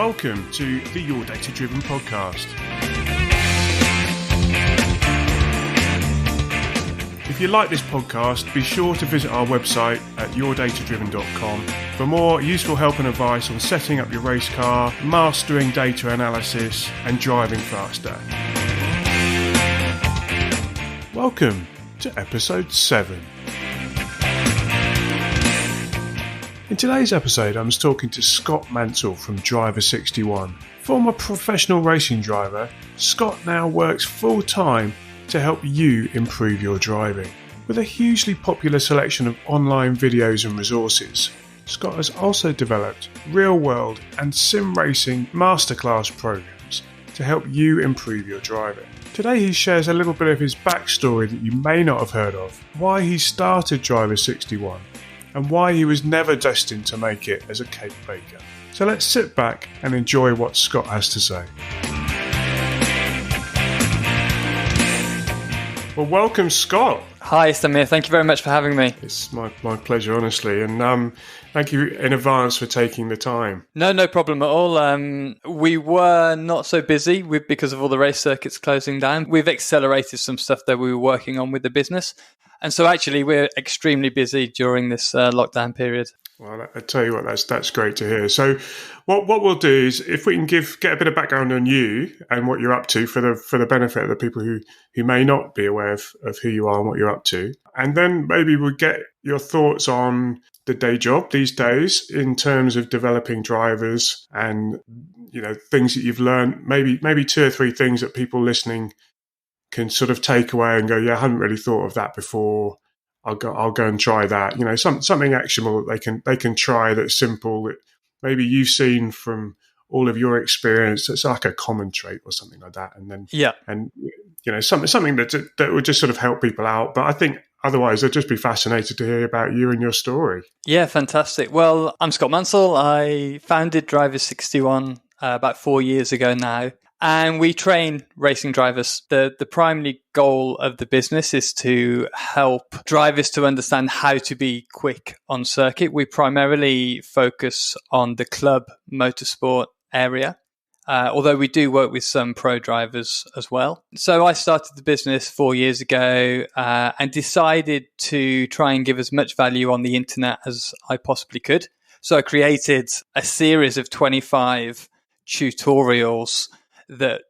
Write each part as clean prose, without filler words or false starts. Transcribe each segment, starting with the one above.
Welcome to the Your Data Driven podcast. If you like this podcast, be sure to visit our website at yourdatadriven.com for more useful help and advice on setting up your race car, mastering data analysis, and driving faster. Welcome to episode 7. In today's episode, I was talking to Scott Mansell from Driver 61. Former professional racing driver, Scott now works full-time to help you improve your driving. With a hugely popular selection of online videos and resources, Scott has also developed real-world and sim racing masterclass programs to help you improve your driving. Today he shares a little bit of his backstory that you may not have heard of, why he started Driver 61, and why he was never destined to make it as a cake baker. So let's sit back and enjoy what Scott has to say. Well, welcome, Scott. Hi, Samir. Thank you very much for having me. It's my pleasure, honestly. And thank you in advance for taking the time. No problem at all. We were not so busy because of all the race circuits closing down. We've accelerated some stuff that we were working on with the business. And so actually we're extremely busy during this lockdown period. Well, I tell you what, that's great to hear. So what we'll do is, if we can get a bit of background on you and what you're up to for the benefit of the people who may not be aware of who you are and what you're up to. And then maybe we'll get your thoughts on the day job these days in terms of developing drivers and, you know, things that you've learned, maybe 2 or 3 things that people listening can sort of take away and go, yeah, I hadn't really thought of that before. I'll go and try that. You know, something actionable that they can try that's simple, that maybe you've seen from all of your experience. It's like a common trait or something like that. And then, and you know, something that would just sort of help people out. But I think otherwise, I'd just be fascinated to hear about you and your story. Yeah, fantastic. Well, I'm Scott Mansell. I founded Driver 61 about 4 years ago now. And we train racing drivers. The primary goal of the business is to help drivers to understand how to be quick on circuit. We primarily focus on the club motorsport area, although we do work with some pro drivers as well. So I started the business 4 years ago and decided to try and give as much value on the internet as I possibly could. So I created a series of 25 tutorials that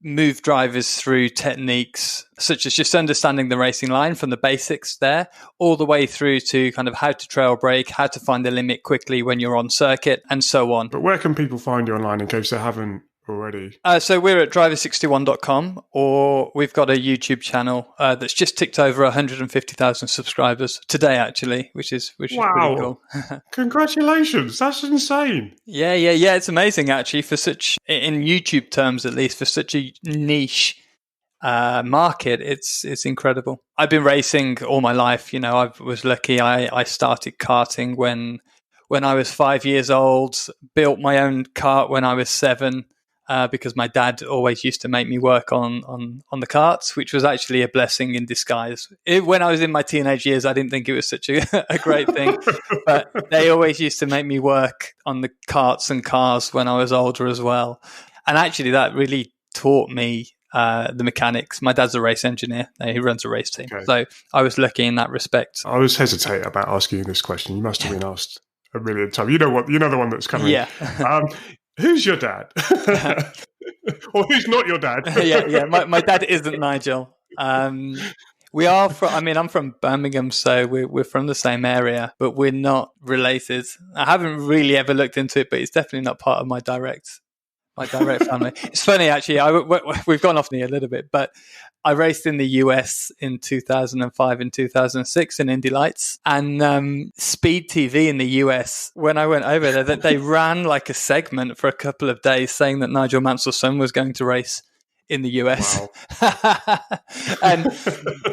move drivers through techniques such as just understanding the racing line from the basics there, all the way through to kind of how to trail brake, how to find the limit quickly when you're on circuit, and so on. But where can people find you online in case they haven't already? So we're at driver61.com, or we've got a YouTube channel that's just ticked over 150,000 subscribers today, actually, which is pretty cool. Congratulations. That's insane. Yeah. It's amazing, actually, in YouTube terms, at least, for such a niche market. It's incredible. I've been racing all my life. You know, I was lucky. I started karting when I was 5 years old, built my own kart when I was 7. Because my dad always used to make me work on the karts, which was actually a blessing in disguise. When I was in my teenage years, I didn't think it was such a great thing, but they always used to make me work on the karts and cars when I was older as well. And actually that really taught me the mechanics. My dad's a race engineer. He runs a race team. Okay. So I was lucky in that respect. I was hesitating about asking you this question. You must have been asked a million times. You know the one that's coming. Yeah. Who's your dad? Or who's not your dad? Yeah. My dad isn't Nigel. We are from. I'm from Birmingham, so we're from the same area, but we're not related. I haven't really ever looked into it, but it's definitely not part of my direct family. It's funny, actually. We've gone off me a little bit, but I raced in the US in 2005 and 2006 in Indy Lights, and Speed TV in the US. When I went over there, they ran like a segment for a couple of days saying that Nigel Mansell's son was going to race in the US. Wow. And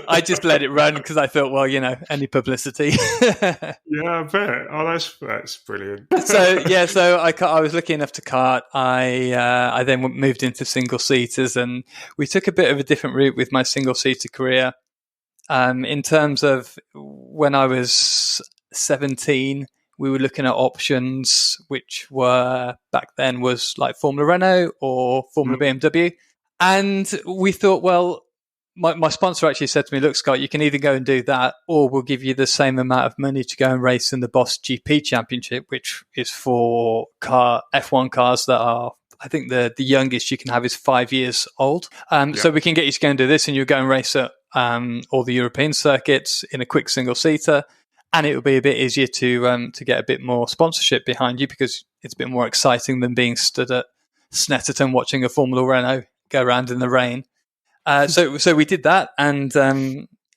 I just let it run because I thought, well, you know, any publicity. Yeah, I bet. Oh, that's brilliant. So I was lucky enough to kart. I then moved into single seaters, and we took a bit of a different route with my single seater career. In terms of when I was 17, we were looking at options, which were back then was like Formula Renault or Formula BMW. And we thought, well, my sponsor actually said to me, look, Scott, you can either go and do that, or we'll give you the same amount of money to go and race in the Boss GP Championship, which is for F1 cars that are, I think the youngest you can have is 5 years old. So we can get you to go and do this, and you go and race at all the European circuits in a quick single-seater, and it will be a bit easier to get a bit more sponsorship behind you, because it's a bit more exciting than being stood at Snetterton watching a Formula Renault go around in the rain. So we did that, and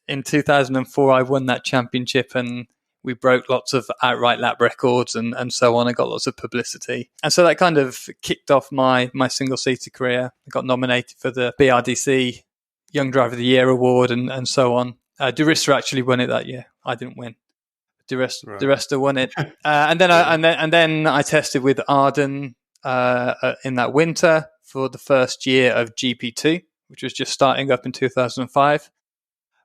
in 2004 I won that championship, and we broke lots of outright lap records and so on. I got lots of publicity, and so that kind of kicked off my single-seater career. I got nominated for the BRDC Young Driver of the Year award and so on. Durista actually won it that year. I didn't win. Durista won it, and then I tested with Arden in that winter for the first year of GP2, which was just starting up in 2005.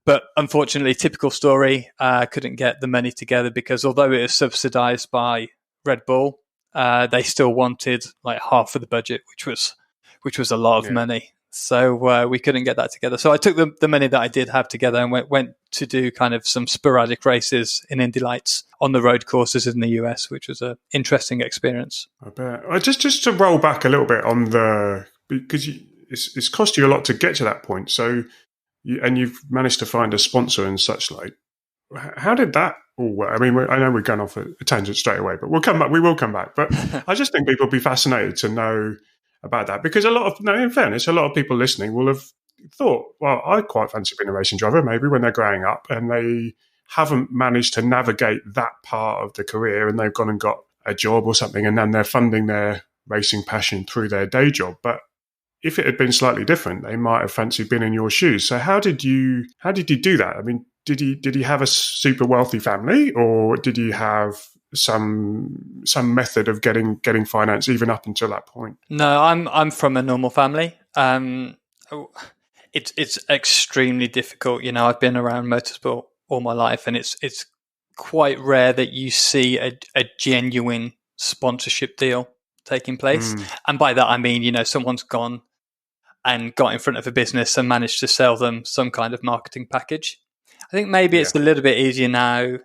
But unfortunately, typical story, couldn't get the money together, because although it was subsidized by Red Bull, they still wanted like half of the budget, which was a lot of money. So we couldn't get that together. So I took the money that I did have together and went to do kind of some sporadic races in Indy Lights on the road courses in the US, which was an interesting experience. I bet. Just to roll back a little bit on because it's cost you a lot to get to that point. So, you've managed to find a sponsor and such like. How did that all work? I mean, I know we're going off a tangent straight away, but we'll come back. We will come back. But I just think people will be fascinated to know about that, because in fairness, a lot of people listening will have thought, well, I quite fancy being a racing driver, maybe when they're growing up, and they haven't managed to navigate that part of the career, and they've gone and got a job or something, and then they're funding their racing passion through their day job. But if it had been slightly different, they might have fancied being in your shoes. So how did you do that? I mean, did you have a super wealthy family, or did you have some method of getting finance even up until that point? No, I'm from a normal family. It's extremely difficult. You know, I've been around motorsport all my life, and it's quite rare that you see a genuine sponsorship deal taking place. And by that I mean, you know, someone's gone and got in front of a business and managed to sell them some kind of marketing package. I think maybe it's a little bit easier now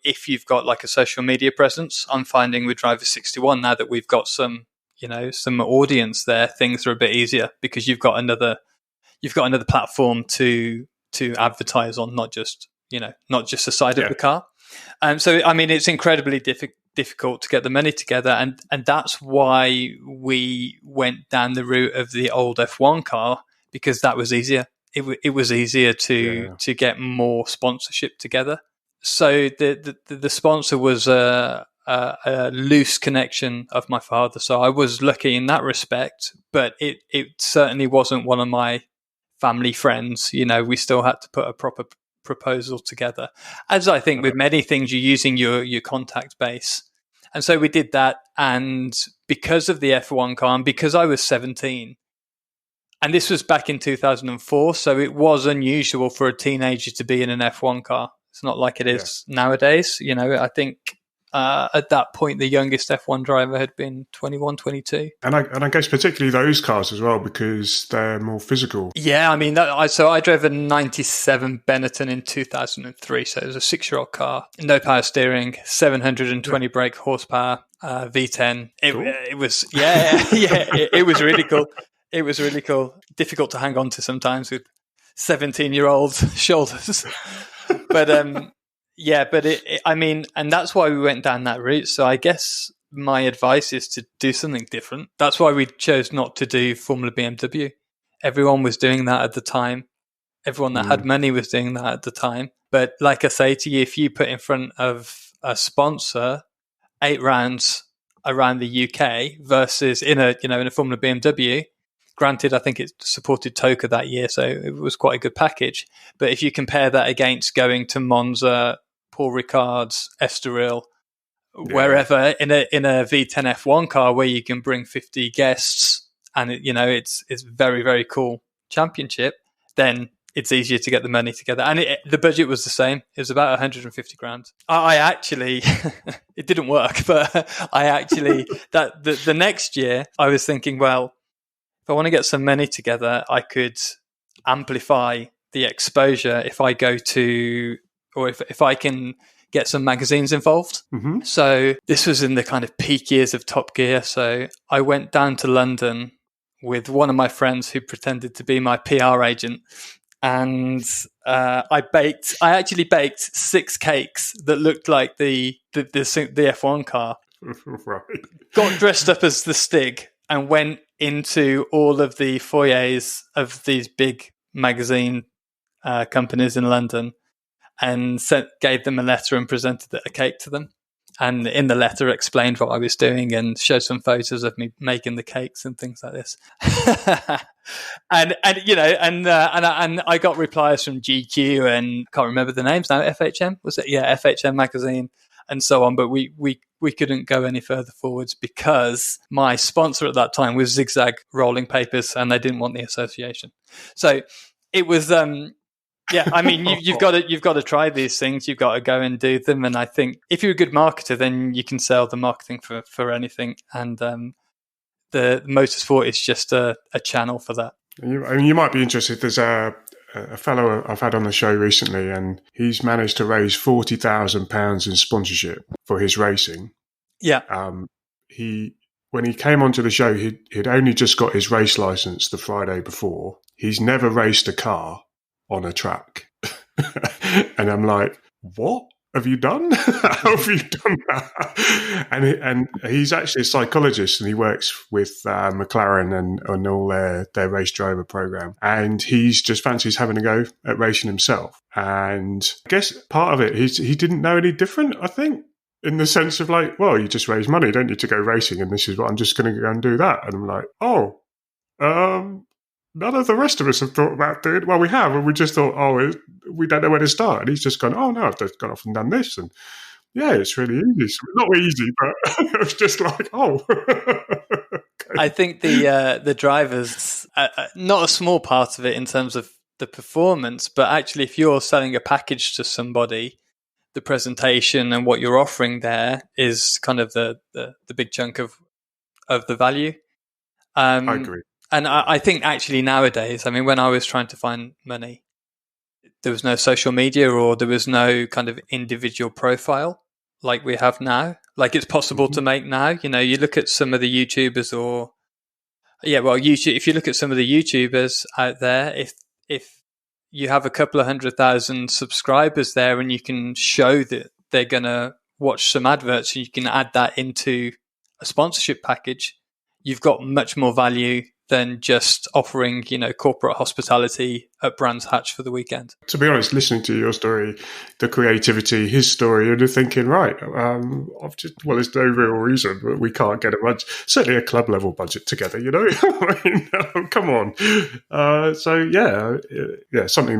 if you've got like a social media presence. I'm finding with Driver 61 now that we've got some audience there, things are a bit easier, because you've got another platform to advertise on, not just the side of the car. So I mean, it's incredibly difficult to get the money together, and that's why we went down the route of the old F1 car, because that was easier. It was easier to get more sponsorship together. So the sponsor was a loose connection of my father. So I was lucky in that respect, but it certainly wasn't one of my family friends. You know, we still had to put a proper proposal together. As I think with many things, you're using your contact base. And so we did that. And because of the F1 car, and because I was 17, and this was back in 2004, so it was unusual for a teenager to be in an F1 car. It's not like it is nowadays. You know, I think at that point, the youngest F1 driver had been 21, 22. And I guess particularly those cars as well, because they're more physical. Yeah, I mean, so I drove a 97 Benetton in 2003. So it was a 6-year-old car, no power steering, 720 brake horsepower, V10. It was, it was really cool. It was really cool. Difficult to hang on to sometimes with 17-year-old shoulders. But I mean, and that's why we went down that route. So I guess my advice is to do something different. That's why we chose not to do Formula BMW. Everyone was doing that at the time. Everyone that had money was doing that at the time. But like I say to you, if you put in front of a sponsor 8 rounds around the UK versus in a Formula BMW, granted, I think it supported Toka that year, so it was quite a good package. But if you compare that against going to Monza, Paul Ricard's, Estoril, wherever in a V10 F1 car where you can bring 50 guests and it's very, very cool championship, then it's easier to get the money together. And the budget was the same. It was about 150 grand. I actually, it didn't work, but I actually, the next year I was thinking, well, if I want to get some money together, I could amplify the exposure if I go to, or if I can get some magazines involved. Mm-hmm. So this was in the kind of peak years of Top Gear. So I went down to London with one of my friends who pretended to be my PR agent. And I actually baked 6 cakes that looked like the F1 car. Right. Got dressed up as the Stig and went into all of the foyers of these big magazine companies in London and gave them a letter and presented a cake to them. And in the letter explained what I was doing and showed some photos of me making the cakes and things like this. and I got replies from GQ and I can't remember the names now. FHM, was it? Yeah, FHM magazine and so on. But we couldn't go any further forwards because my sponsor at that time was Zigzag Rolling Papers and they didn't want the association. So it was yeah, I mean, you've got to try these things. You've got to go and do them. And I think if you're a good marketer, then you can sell the marketing for anything. And the motorsport is just a channel for that. You might be interested. There's a fellow I've had on the show recently, and he's managed to raise £40,000 in sponsorship for his racing. Yeah. When he came onto the show, he'd only just got his race license the Friday before. He's never raced a car on a track. And I'm like, what have you done? How have you done that? And he's actually a psychologist and he works with McLaren and all their race driver program. And he's just fancies having a go at racing himself. And I guess part of it, he didn't know any different, I think, in the sense of like, well, you just raise money, don't need to go racing. And this is what I'm just going to go and do that. And I'm like, none of the rest of us have thought about doing it. Well, we have, and we just thought, we don't know where to start. And he's just gone, oh, no, I've just gone off and done this. And yeah, it's really easy. So, not easy, but it was just like, oh. Okay. I think the drivers, not a small part of it in terms of the performance, but actually if you're selling a package to somebody, the presentation and what you're offering there is kind of the big chunk of the value. I agree. And I think actually nowadays, I mean, when I was trying to find money, there was no social media or there was no kind of individual profile like we have now. Like it's possible to make now. You know, you look at some of the YouTubers YouTube. If you look at some of the YouTubers out there, if you have a couple of 100,000 subscribers there and you can show that they're going to watch some adverts and you can add that into a sponsorship package, you've got much more value than just offering, corporate hospitality at Brands Hatch for the weekend. To be honest, listening to your story, the creativity, his story, you're thinking, right, there's no real reason that we can't get certainly a club level budget together, I mean, come on. Something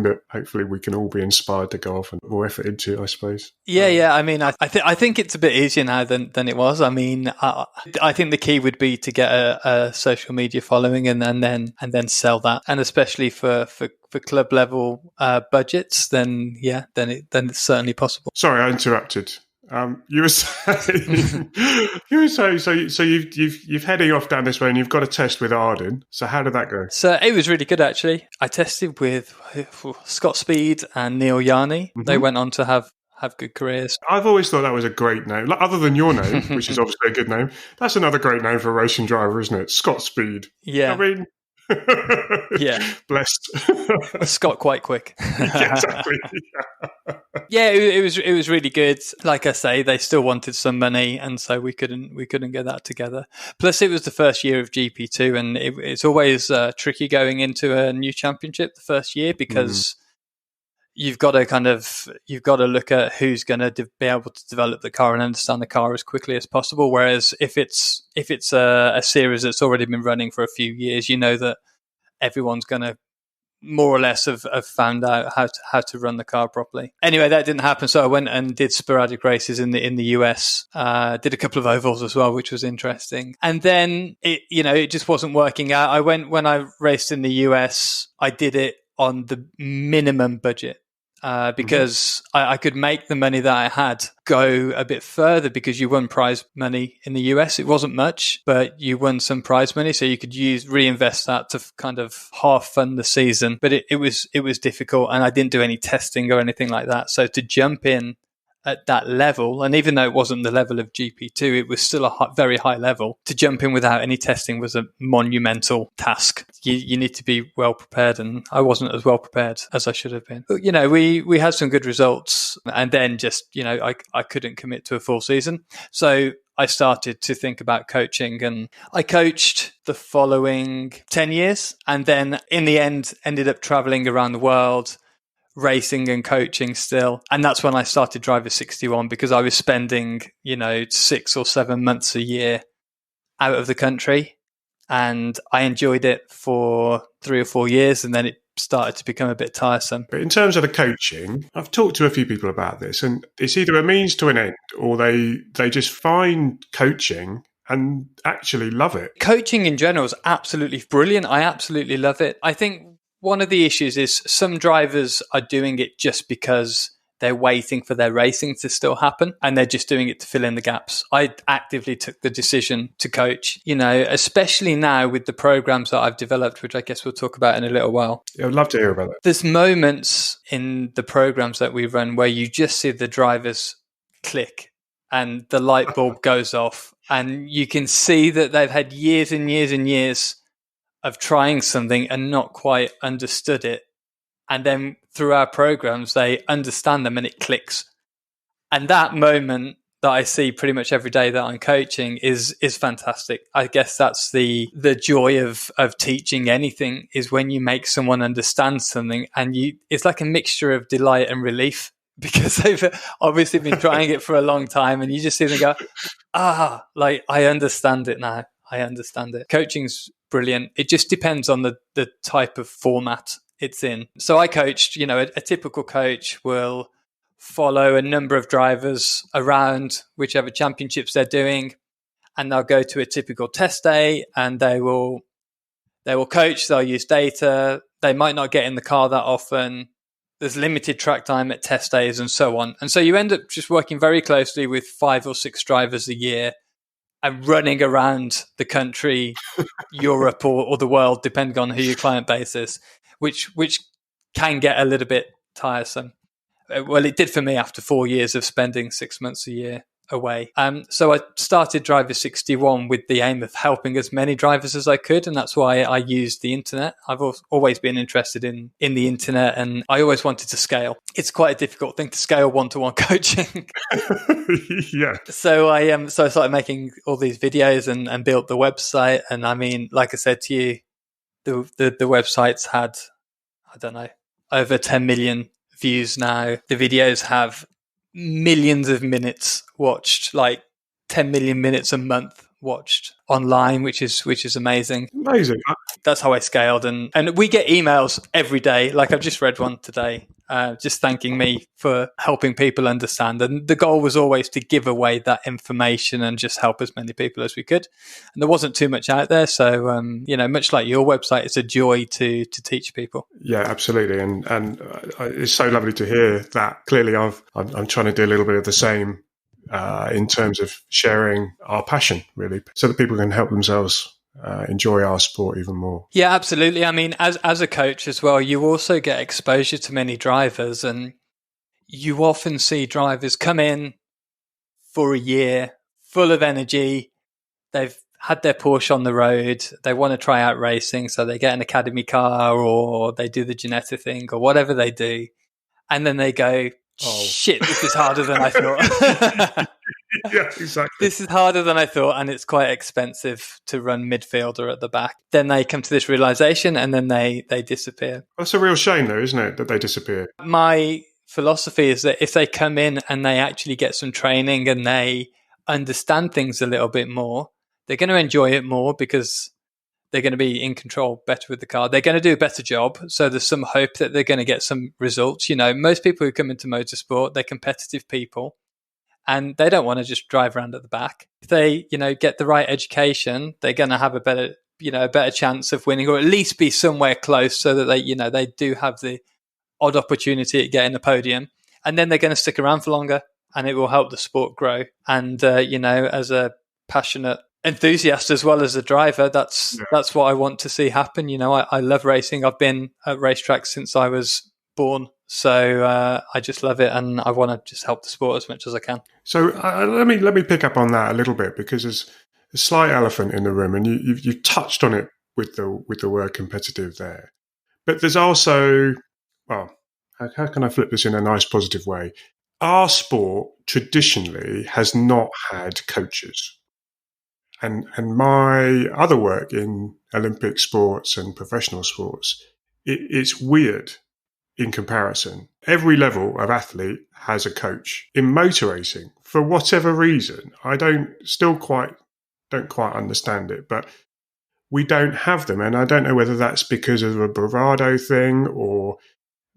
that hopefully we can all be inspired to go off and more effort into, I suppose. Yeah. I mean, I think it's a bit easier now than it was. I mean, I think the key would be to get a social media following and then sell that, and especially for club level budgets, then it's certainly possible. Sorry, I interrupted. You were saying, so you've heading off down this way, and you've got a test with Arden. So how did that go? So it was really good, actually. I tested with Scott Speed and Neil Yarney. Mm-hmm. They went on to have good careers. I've always thought that was a great name. Like, other than your name, which is obviously a good name, that's another great name for a racing driver, isn't it? Scott Speed. Yeah. I mean, yeah. Blessed. Scott quite quick. Yeah, exactly. Yeah, it was really good. Like I say, they still wanted some money, and so we couldn't get that together. Plus, it was the first year of GP2, and it's always tricky going into a new championship the first year because you've got to look at who's going to be able to develop the car and understand the car as quickly as possible. Whereas if it's a series that's already been running for a few years, you know that everyone's going to more or less have found out how to run the car properly. Anyway, that didn't happen, so I went and did sporadic races in the US. Did a couple of ovals as well, which was interesting. And then it just wasn't working out. When I raced in the US, I did it on the minimum budget. Because I could make the money that I had go a bit further, because you won prize money in the US. It wasn't much, but you won some prize money, so you could reinvest that to kind of half fund the season. But it was difficult, and I didn't do any testing or anything like that. So to jump in at that level, and even though it wasn't the level of GP2, it was still a very high level. To jump in without any testing was a monumental task. You need to be well prepared, and I wasn't as well prepared as I should have been. But, we had some good results, and then just, I couldn't commit to a full season. So I started to think about coaching, and I coached the following 10 years, and then in the end ended up traveling around the world, racing and coaching still. And that's when I started Driver 61, because I was spending, 6 or 7 months a year out of the country, and I enjoyed it for 3 or 4 years, and then it started to become a bit tiresome. But in terms of the coaching, I've talked to a few people about this, and it's either a means to an end, or they just find coaching and actually love it. Coaching in general is absolutely brilliant. I absolutely love it. I think one of the issues is some drivers are doing it just because they're waiting for their racing to still happen, and they're just doing it to fill in the gaps. I actively took the decision to coach, especially now with the programs that I've developed, which I guess we'll talk about in a little while. Yeah, I'd love to hear about that. There's moments in the programs that we run where you just see the drivers click and the light bulb goes off, and you can see that they've had years and years and years of trying something and not quite understood it. And then through our programs, they understand them and it clicks. And that moment that I see pretty much every day that I'm coaching is fantastic. I guess that's the joy of teaching anything, is when you make someone understand something, and it's like a mixture of delight and relief, because they've obviously been trying it for a long time, and you just see them go, I understand it now. I understand it. Coaching's brilliant. It just depends on the type of format it's in. So I coached, a typical coach will follow a number of drivers around whichever championships they're doing, and they'll go to a typical test day, and they will coach, they'll use data. They might not get in the car that often. There's limited track time at test days and so on. And so you end up just working very closely with 5 or 6 drivers a year, and running around the country, Europe or the world, depending on who your client base is, which can get a little bit tiresome. Well, it did for me after 4 years of spending 6 months a year away. So I started Driver 61 with the aim of helping as many drivers as I could, and that's why I used the internet. I've always been interested in the internet, and I always wanted to scale. It's quite a difficult thing to scale one-to-one coaching. Yeah. So I started making all these videos and built the website. And I mean, like I said to you, the website's had, I don't know, over 10 million views now. The videos have millions of minutes watched, like 10 million minutes a month watched online, which is amazing. Amazing. That's how I scaled. And we get emails every day. Like I've just read one today, just thanking me for helping people understand. And the goal was always to give away that information and just help as many people as we could. And there wasn't too much out there. So, much like your website, it's a joy to teach people. Yeah, absolutely. And it's so lovely to hear that. Clearly, I'm trying to do a little bit of the same in terms of sharing our passion, really, so that people can help themselves enjoy our sport even more. Yeah, absolutely. I mean, as a coach as well, you also get exposure to many drivers, and you often see drivers come in for a year full of energy. They've had their Porsche on the road. They want to try out racing, so they get an academy car or they do the Ginetta thing or whatever they do. And then they go, shit, this is harder than I thought. Yeah, exactly. This is harder than I thought, and it's quite expensive to run midfielder at the back. Then they come to this realization, and then they disappear. That's a real shame, though, isn't it, that they disappear? My philosophy is that if they come in and they actually get some training and they understand things a little bit more, they're going to enjoy it more, because they're going to be in control better with the car. They're going to do a better job. So there's some hope that they're going to get some results. Most people who come into motorsport, they're competitive people, and they don't want to just drive around at the back. If they, get the right education, they're going to have a better a better chance of winning, or at least be somewhere close, so that they do have the odd opportunity at getting the podium, and then they're going to stick around for longer, and it will help the sport grow. And as a passionate enthusiast as well as a driver, that's what I want to see happen. I love racing. I've been at racetracks since I was born, so I just love it, and I want to just help the sport as much as I can. So let me pick up on that a little bit, because there's a slight elephant in the room, and you touched on it with the word competitive there. But there's also, well, how can I flip this in a nice positive way? Our sport traditionally has not had coaches. And my other work in Olympic sports and professional sports, it's weird in comparison. Every level of athlete has a coach. In motor racing, for whatever reason, I don't quite understand it, but we don't have them. And I don't know whether that's because of a bravado thing, or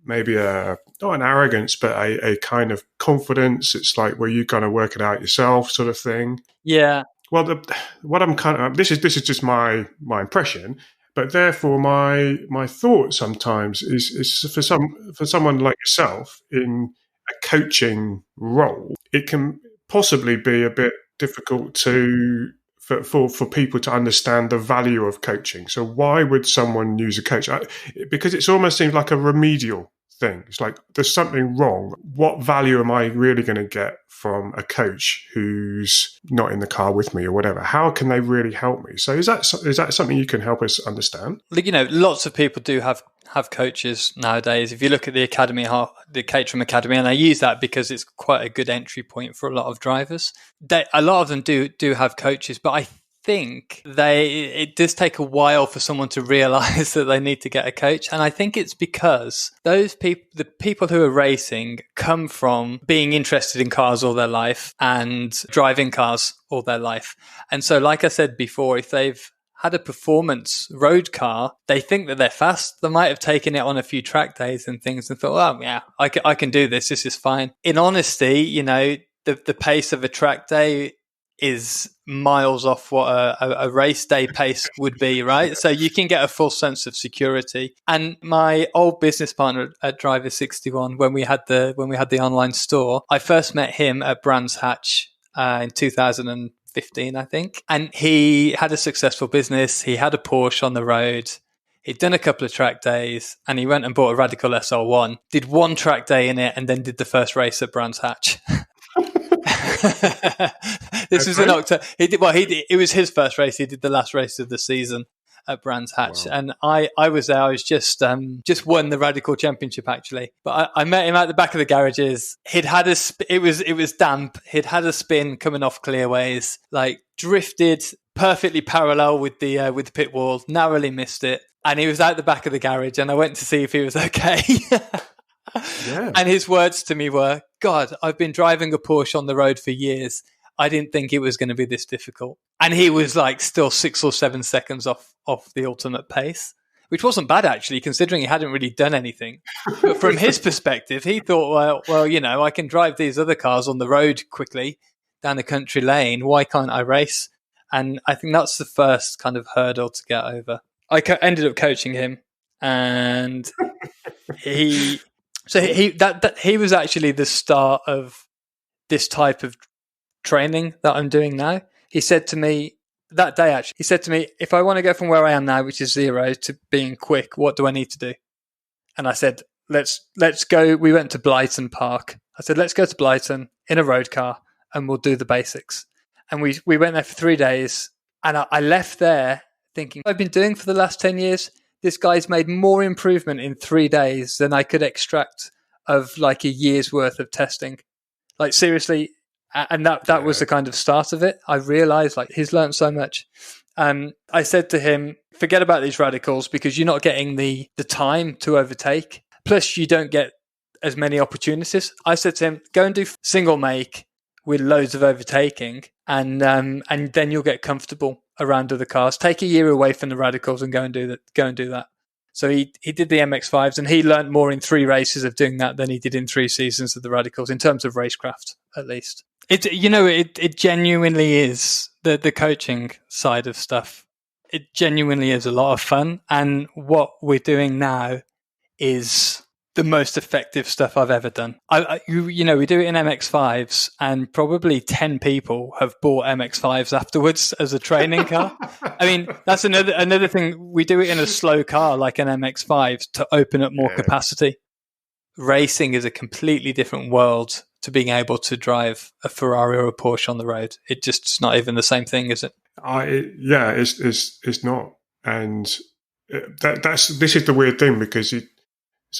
maybe not an arrogance, but a kind of confidence. It's like, well, you're going to work it out yourself, sort of thing. Yeah. Well, what I'm kind of, this is just my impression, but therefore my thought sometimes is for someone like yourself in a coaching role, it can possibly be a bit difficult for people to understand the value of coaching. So why would someone use a coach? Because it almost seems like a remedial thing. It's like, there's something wrong. What value am I really going to get from a coach who's not in the car with me or whatever? How can they really help me? So is that something you can help us understand? Lots of people do have coaches nowadays. If you look at the academy, the Caterham Academy, and I use that because it's quite a good entry point for a lot of drivers. A lot of them do have coaches, but I think it does take a while for someone to realize that they need to get a coach. And I think it's because the people who are racing come from being interested in cars all their life and driving cars all their life. And so, like I said before, if they've had a performance road car, they think that they're fast. They might have taken it on a few track days and things and thought, oh yeah, I can do this. This is fine. In honesty, the pace of a track day is miles off what a race day pace would be, right? So you can get a full sense of security. And my old business partner at Driver 61, when we had the online store, I first met him at Brands Hatch in 2015, I think. And he had a successful business. He had a Porsche on the road. He'd done a couple of track days, and he went and bought a Radical SR1, did one track day in it, and then did the first race at Brands Hatch. This was in October. It was his first race. He did the last race of the season at Brands Hatch. Wow. And I was there. I was just won the Radical Championship, actually. But I met him at the back of the garages. He'd had it was damp. He'd had a spin coming off clearways, like drifted perfectly parallel with the pit wall, narrowly missed it. And he was out the back of the garage, and I went to see if he was okay. Yeah. And his words to me were, God, I've been driving a Porsche on the road for years. I didn't think it was going to be this difficult. And he was like still 6 or 7 seconds off the ultimate pace, which wasn't bad, actually, considering he hadn't really done anything. But from his perspective, he thought, well, I can drive these other cars on the road quickly down a country lane. Why can't I race? And I think that's the first kind of hurdle to get over. I ended up coaching him, and he was actually the start of this type of training that I'm doing now. He said to me that day, if I want to go from where I am now, which is 0, to being quick, what do I need to do? And I said, let's go. We went to Blyton Park. I said, let's go to Blyton in a road car and we'll do the basics. And we went there for 3 days, and I left there thinking, I've been doing for the last 10 years. This guy's made more improvement in 3 days than I could extract of like a year's worth of testing. Like, seriously. And that was the kind of start of it. I realized, like, he's learned so much. I said to him, forget about these radicals, because you're not getting the time to overtake. Plus, you don't get as many opportunities. I said to him, go and do single make with loads of overtaking, and then you'll get comfortable around other cars. Take a year away from the radicals and go and do that. So he did the MX-5s, and he learned more in 3 races of doing that than he did in 3 seasons of the radicals, in terms of racecraft, at least. It genuinely is the coaching side of stuff it genuinely is a lot of fun. And what we're doing now is the most effective stuff I've ever done. We do it in MX-5s, and probably 10 people have bought MX-5s afterwards as a training car. I mean, that's another thing. We do it in a slow car like an MX-5 to open up more capacity. Racing is a completely different world to being able to drive a Ferrari or a Porsche on the road. It's not even the same thing, is it? It's not. And this is the weird thing, because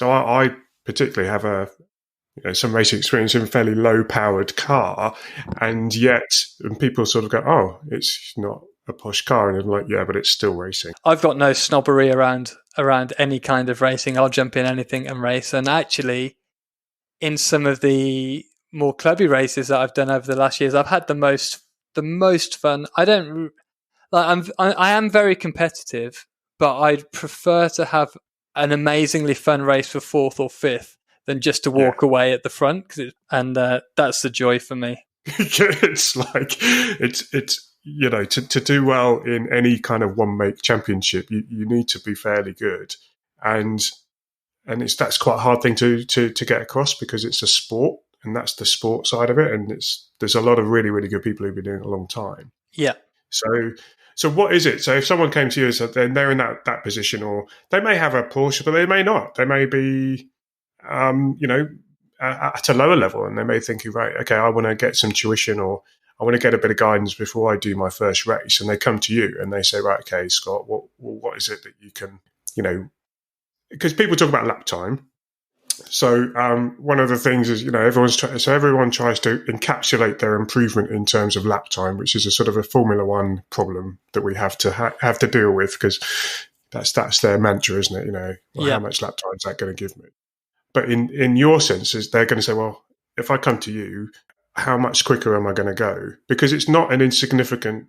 I particularly have some racing experience in a fairly low-powered car, and yet people sort of go, "Oh, it's not a posh car," and I'm like, "Yeah, but it's still racing." I've got no snobbery around any kind of racing. I'll jump in anything and race. And actually, in some of the more clubby races that I've done over the last years, I've had the most fun. I am very competitive, but I'd prefer to have an amazingly fun race for 4th or 5th than just to walk away at the front, that's the joy for me. It's like to do well in any kind of one-make championship, you need to be fairly good, and that's quite a hard thing to get across, because it's a sport, and that's the sport side of it, and there's a lot of really, really good people who've been doing it a long time. Yeah. So what is it? So if someone came to you and they're in that position, or they may have a Porsche, but they may not. They may be, at a lower level, and they may think, right, okay, I want to get some tuition, or I want to get a bit of guidance before I do my first race. And they come to you and they say, right, okay, Scott, what is it that you can, because people talk about lap time. So one of the things is, everyone tries to encapsulate their improvement in terms of lap time, which is a sort of a Formula One problem that we have to have to deal with, because that's their mantra, isn't it? How much lap time is that going to give me? But in your senses, they're going to say, well, if I come to you, how much quicker am I going to go? Because it's not an insignificant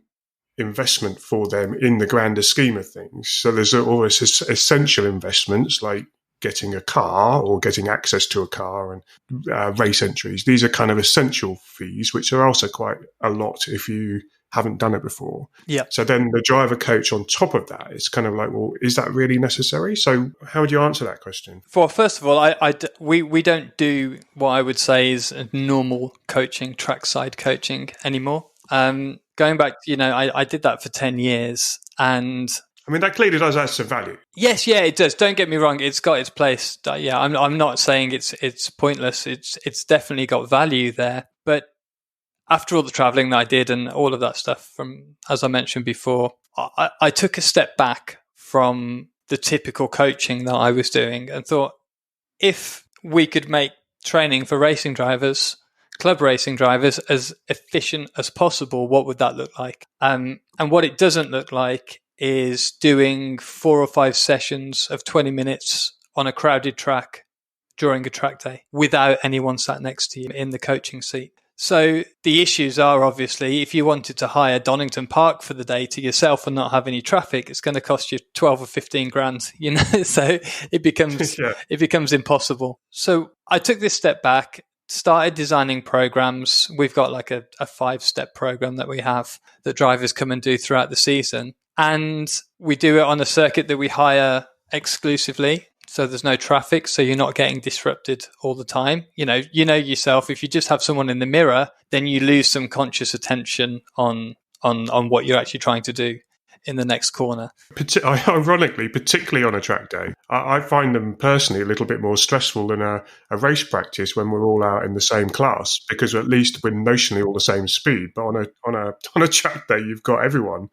investment for them in the grander scheme of things. So there's always essential investments like getting a car or getting access to a car and race entries. These are kind of essential fees, which are also quite a lot if you haven't done it before. Yeah. So then the driver coach on top of that, it's kind of like, well, is that really necessary? So how would you answer that question? Well, first of all, we don't do what I would say is a normal coaching, trackside coaching anymore. Going back, I did that for 10 years, and I mean, that clearly does add some value. Yes, yeah, it does. Don't get me wrong; it's got its place. Yeah, I'm not saying it's pointless. It's definitely got value there. But after all the traveling that I did and all of that stuff, from as I mentioned before, I took a step back from the typical coaching that I was doing and thought, if we could make training for racing drivers, club racing drivers, as efficient as possible, what would that look like? And what it doesn't look like is doing 4 or 5 sessions of 20 minutes on a crowded track during a track day without anyone sat next to you in the coaching seat. So the issues are, obviously, if you wanted to hire Donington Park for the day to yourself and not have any traffic, it's going to cost you 12 or 15 grand, so it becomes impossible. So I took this step back, started designing programs. We've got like a 5-step program that we have that drivers come and do throughout the season. And we do it on a circuit that we hire exclusively. So there's no traffic. So you're not getting disrupted all the time. You know yourself, if you just have someone in the mirror, then you lose some conscious attention on what you're actually trying to do in the next corner. Ironically, particularly on a track day, I find them personally a little bit more stressful than a race practice when we're all out in the same class, because at least we're notionally all the same speed. But on a track day, you've got everyone.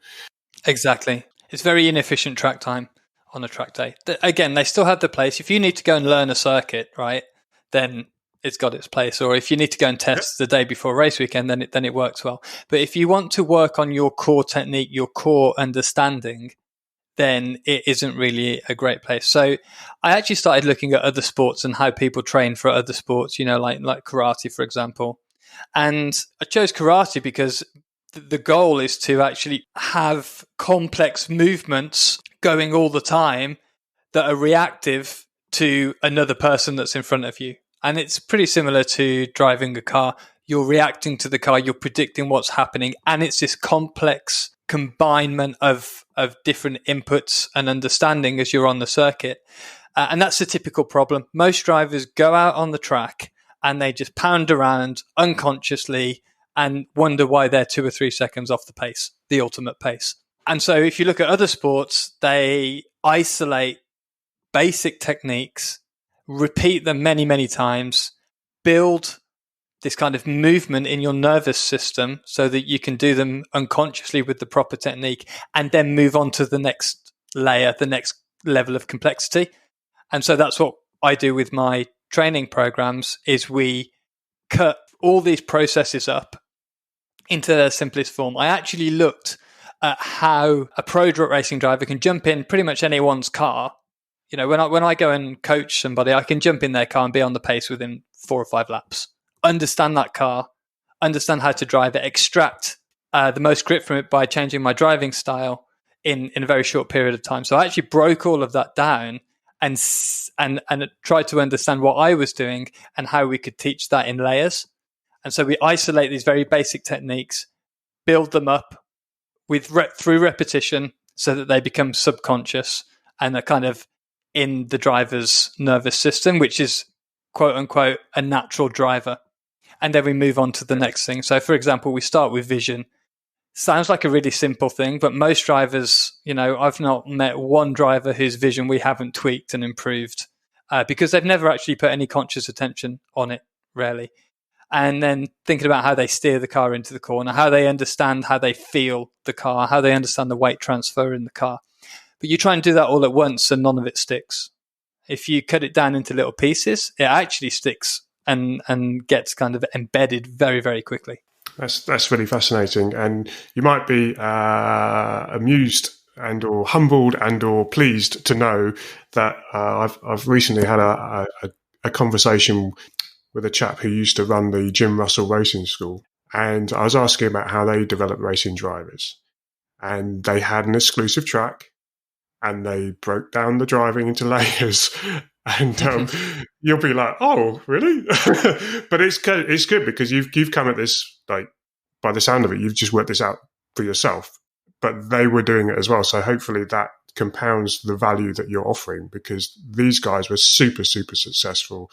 Exactly. It's very inefficient track time on a track day. Again, they still have the place. If you need to go and learn a circuit, right, then it's got its place. Or if you need to go and test the day before race weekend, then it works well. But if you want to work on your core technique, your core understanding, then it isn't really a great place. So I actually started looking at other sports and how people train for other sports, like karate, for example. And I chose karate because the goal is to actually have complex movements going all the time that are reactive to another person that's in front of you. And it's pretty similar to driving a car. You're reacting to the car, you're predicting what's happening, and it's this complex combination of different inputs and understanding as you're on the circuit. And that's the typical problem. Most drivers go out on the track and they just pound around unconsciously and wonder why they're 2 or 3 seconds off the pace, the ultimate pace. And so if you look at other sports, they isolate basic techniques, repeat them many, many times, build this kind of movement in your nervous system so that you can do them unconsciously with the proper technique, and then move on to the next layer, the next level of complexity. And so that's what I do with my training programs, is we cut all these processes up into their simplest form. I actually looked at how a pro drug racing driver can jump in pretty much anyone's car. You know, when I go and coach somebody, I can jump in their car and be on the pace within 4 or 5 laps. Understand that car, understand how to drive it, extract the most grip from it by changing my driving style in a very short period of time. So I actually broke all of that down and tried to understand what I was doing and how we could teach that in layers. And so we isolate these very basic techniques, build them up through repetition so that they become subconscious and are kind of in the driver's nervous system, which is quote unquote a natural driver. And then we move on to the next thing. So for example, we start with vision. Sounds like a really simple thing, but most drivers, you know, I've not met one driver whose vision we haven't tweaked and improved because they've never actually put any conscious attention on it, rarely. And then thinking about how they steer the car into the corner, how they understand how they feel the car, how they understand the weight transfer in the car. But you try and do that all at once and none of it sticks. If you cut it down into little pieces, it actually sticks and gets kind of embedded very, very quickly. That's really fascinating. And you might be amused and or humbled and or pleased to know that I've recently had a conversation with a chap who used to run the Jim Russell Racing School. And I was asking about how they develop racing drivers. And they had an exclusive track and they broke down the driving into layers. And you'll be like, oh, really? But it's good because you've come at this, like, by the sound of it, you've just worked this out for yourself. But they were doing it as well. So hopefully that compounds the value that you're offering, because these guys were super, super successful.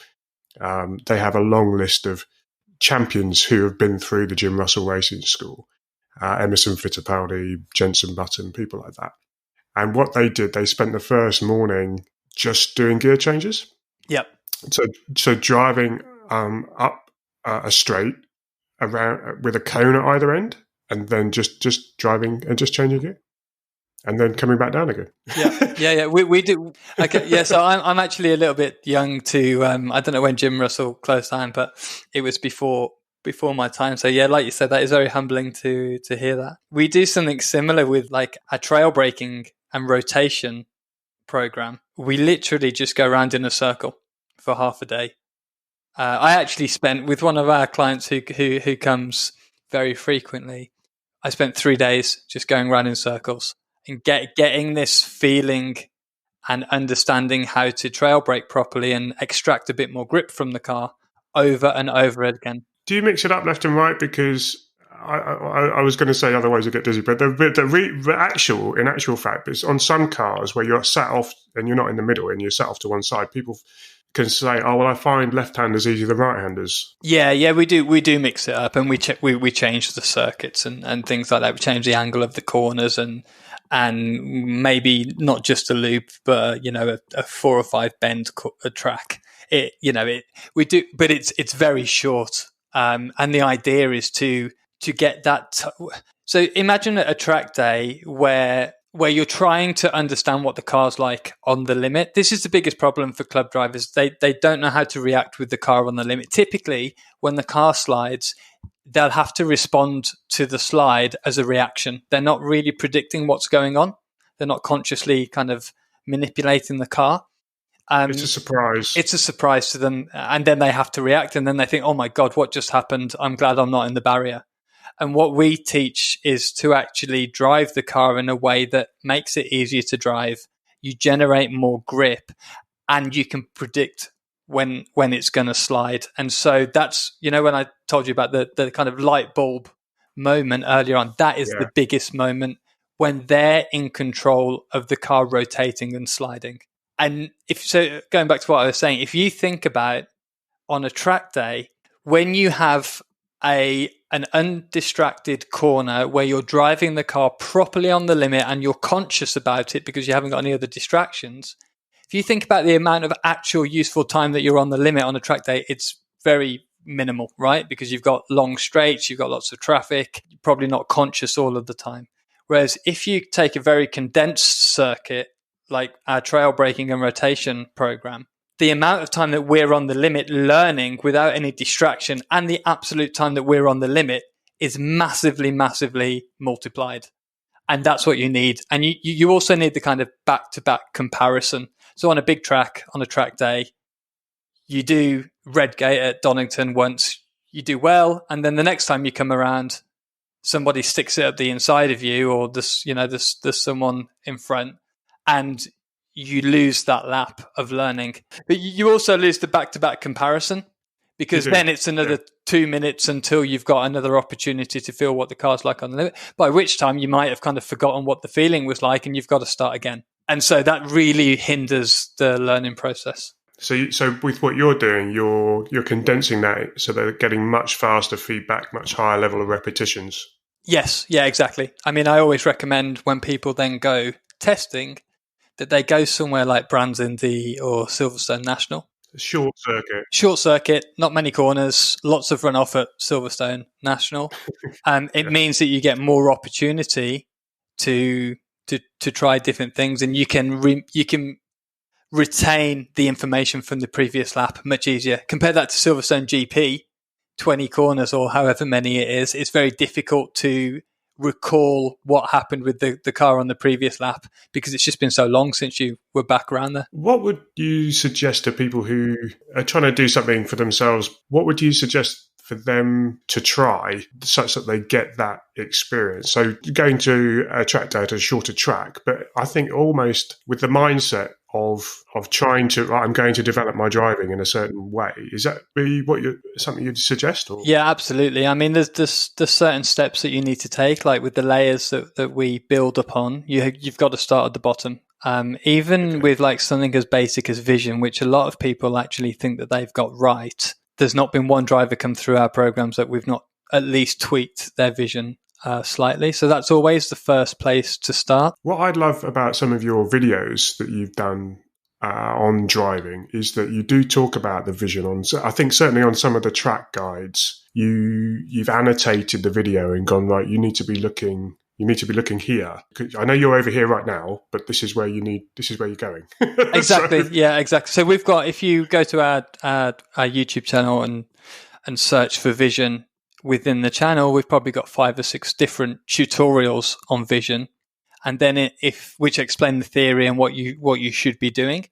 They have a long list of champions who have been through the Jim Russell Racing School, Emerson Fittipaldi, Jenson Button, people like that. And what they did, they spent the first morning just doing gear changes. Yep. So driving up a straight around with a cone at either end, and then just driving and just changing gear, and then coming back down again. Yeah. We do. Okay, yeah. So I'm actually a little bit young to. I don't know when Jim Russell closed down, but it was before my time. So yeah, like you said, that is very humbling to hear that. We do something similar with like a trail braking and rotation program. We literally just go around in a circle for half a day. I actually spent with one of our clients who comes very frequently. I spent 3 days just going around in circles and getting this feeling and understanding how to trail brake properly and extract a bit more grip from the car over and over again. Do you mix it up left and right? Because I was going to say otherwise you get dizzy, but in actual fact, it's on some cars where you're sat off and you're not in the middle and you're sat off to one side. People can say, "Oh, well, I find left-handers easier than right-handers." Yeah, we do mix it up, and we change the circuits and things like that. We change the angle of the corners and maybe not just a loop, but a 4 or 5 bend a track. We do, but it's very short, and the idea is to get that. So imagine a track day where you're trying to understand what the car's like on the limit. This is the biggest problem for club drivers. They don't know how to react with the car on the limit. Typically, when the car slides, they'll have to respond to the slide as a reaction. They're not really predicting what's going on. They're not consciously kind of manipulating the car. It's a surprise. It's a surprise to them. And then they have to react. And then they think, oh my God, what just happened? I'm glad I'm not in the barrier. And what we teach is to actually drive the car in a way that makes it easier to drive. You generate more grip and you can predict when it's going to slide. And so that's, when I told you about the kind of light bulb moment earlier on, that is the biggest moment when they're in control of the car rotating and sliding. And going back to what I was saying, if you think about on a track day, when you have an undistracted corner where you're driving the car properly on the limit and you're conscious about it because you haven't got any other distractions, if you think about the amount of actual useful time that you're on the limit on a track day, it's very minimal, right? Because you've got long straights, you've got lots of traffic, you're probably not conscious all of the time. Whereas if you take a very condensed circuit, like our trail braking and rotation program, the amount of time that we're on the limit learning without any distraction and the absolute time that we're on the limit is massively, massively multiplied. And that's what you need. And you also need the kind of back-to-back comparison. So on a big track, on a track day, you do Redgate at Donington once, you do well, and then the next time you come around, somebody sticks it up the inside of you, or there's someone in front, and you lose that lap of learning. But you also lose the back-to-back comparison, because then it's another 2 minutes until you've got another opportunity to feel what the car's like on the limit, by which time you might have kind of forgotten what the feeling was like and you've got to start again. And so that really hinders the learning process. So with what you're doing, you're condensing that so they're getting much faster feedback, much higher level of repetitions. Yes, yeah, exactly. I mean, I always recommend when people then go testing that they go somewhere like Brands Indy or Silverstone National. Short circuit, not many corners, lots of runoff at Silverstone National. It means that you get more opportunity to try different things, and you can retain the information from the previous lap much easier. Compare that to Silverstone GP, 20 corners or however many it is. It's very difficult to recall what happened with the car on the previous lap because it's just been so long since you were back around there. What would you suggest to people who are trying to do something for themselves? What would you suggest for them to try such that they get that experience? So going to a track day at a shorter track, but I think almost with the mindset of trying to, I'm going to develop my driving in a certain way. Is that really something you'd suggest? Or? Yeah, absolutely. I mean, there's certain steps that you need to take, like with the layers that we build upon. You've got to start at the bottom. With like something as basic as vision, which a lot of people actually think that they've got right. There's not been one driver come through our programs that we've not at least tweaked their vision slightly. So that's always the first place to start. What I'd love about some of your videos that you've done on driving is that you do talk about the vision on, I think certainly on some of the track guides, you've annotated the video and gone, right, you need to be looking here. I know you're over here right now, but this is where you're going. Exactly. Yeah, exactly. So we've got, if you go to our YouTube channel and search for vision within the channel, we've probably got 5 or 6 different tutorials on vision, and then which explain the theory and what you should be doing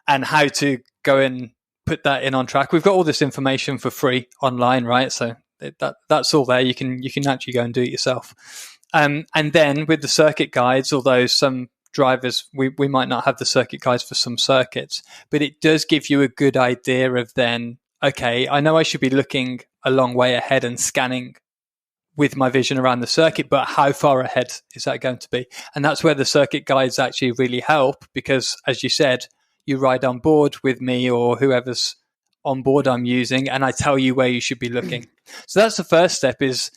and how to go and put that in on track. We've got all this information for free online, right? So that's all there. You can actually go and do it yourself. And then with the circuit guides, although some drivers, we might not have the circuit guides for some circuits, but it does give you a good idea of then, okay, I know I should be looking a long way ahead and scanning with my vision around the circuit, but how far ahead is that going to be? And that's where the circuit guides actually really help, because as you said, you ride on board with me or whoever's on board I'm using, and I tell you where you should be looking. So that's the first step is